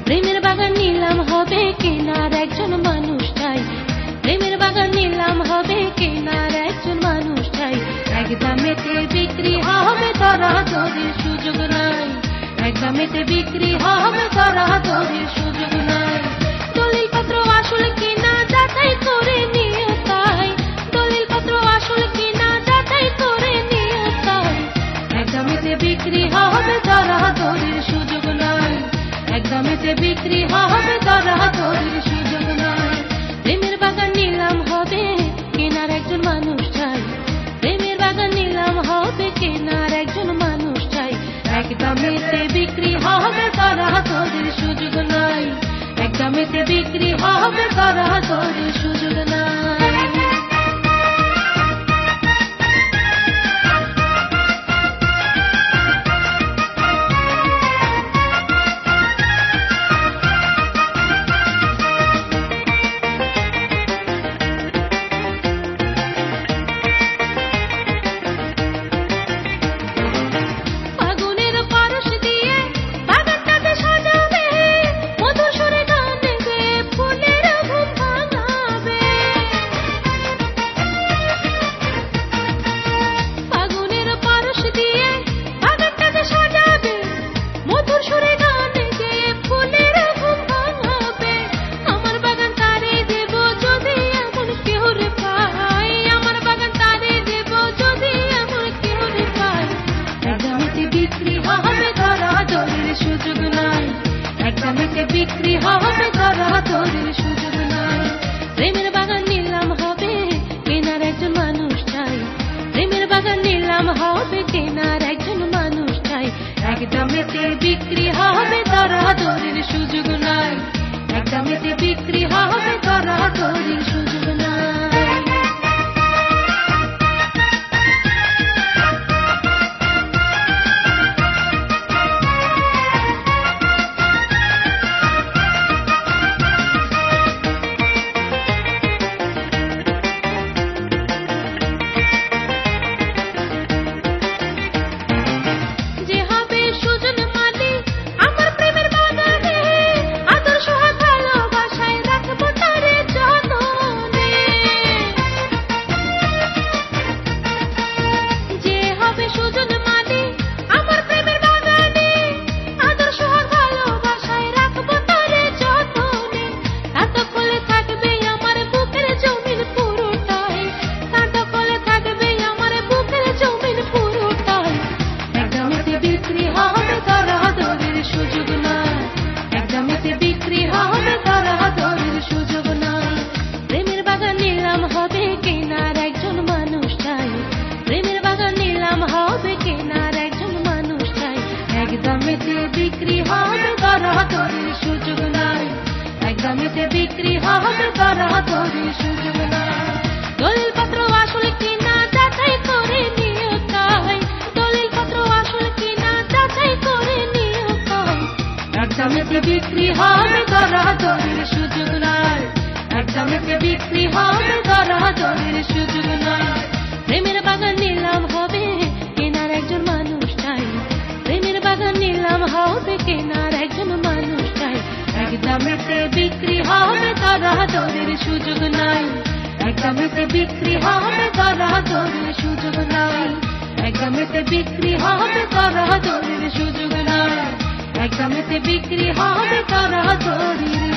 প্রেমের বাগান নিলাম হবে কেনার একজন মানুষ চাই, প্রেমের বাগান নিলাম হবে কেনার একজন মানুষ চাই। এক দামেতে বিক্রি হবে দরাদরির সুযোগ নাই, এক দামেতে বিক্রি হবে দরাদরির সুযোগ নাই। দলিল পত্র আসল কিনা যাচাই করে নিও তাই, দলিল পত্র আসল কিনা যাচাই করে নিও তাই। এক দামেতে বিক্রি হবে দরাদরির সুযোগ নাই, এক দামেতে বিক্রি হবে দরাদরির সুযোগ নাই। প্রেমের বাগান নিলাম হবে কেনার একজন মানুষ চাই, প্রেমের বাগান নিলাম হবে কেনার একজন মানুষ চাই। এক দামেতে বিক্রি হবে দরাদরির সুযোগ নাই, এক দামেতে বিক্রি হবে দরাদরির সুযোগ নাই। বিক্রি হবে দরাদরির সুযোগ নাই। প্রেমের বাগান নিলাম হবে কেনার একজন মানুষ চাই, প্রেমের বাগান নিলাম হবে কেনার একজন মানুষ চাই। এক দামেতে বিক্রি হবে দরাদরির সুযোগ নাই, এক দামেতে বিক্রি হবে দরাদরির সুযোগ নাই। বিক্রি হবে দরাদরির সুযোগ নাই, এক দামেতে বিক্রি হবে দরাদরির সুযোগ নাই। দলিল পত্র আসল কিনা যাচাই করে নিও তাই, দলিল পত্র আসল কিনা যাচাই করে নিও তাই। এক দামেতে বিক্রি হবে দরাদরির সুযোগ নাই, এক দামেতে বিক্রি হবে দরাদরির সুযোগ নাই। প্রেমের বাগান নিলাম হবে কেনার একজন মানুষ চাই, প্রেমের বাগান নিলাম হবে কেনার একজন মানুষ চাই। এক দামেতে বিক্রি হবে দরাদরির সুযোগ নাই, এক দামেতে বিক্রি হবে দরাদরির সুযোগ নাই, এক দামেতে বিক্রি হবে দরাদরির সুযোগ নাই, এক দামেতে বিক্রি হবে দরাদরির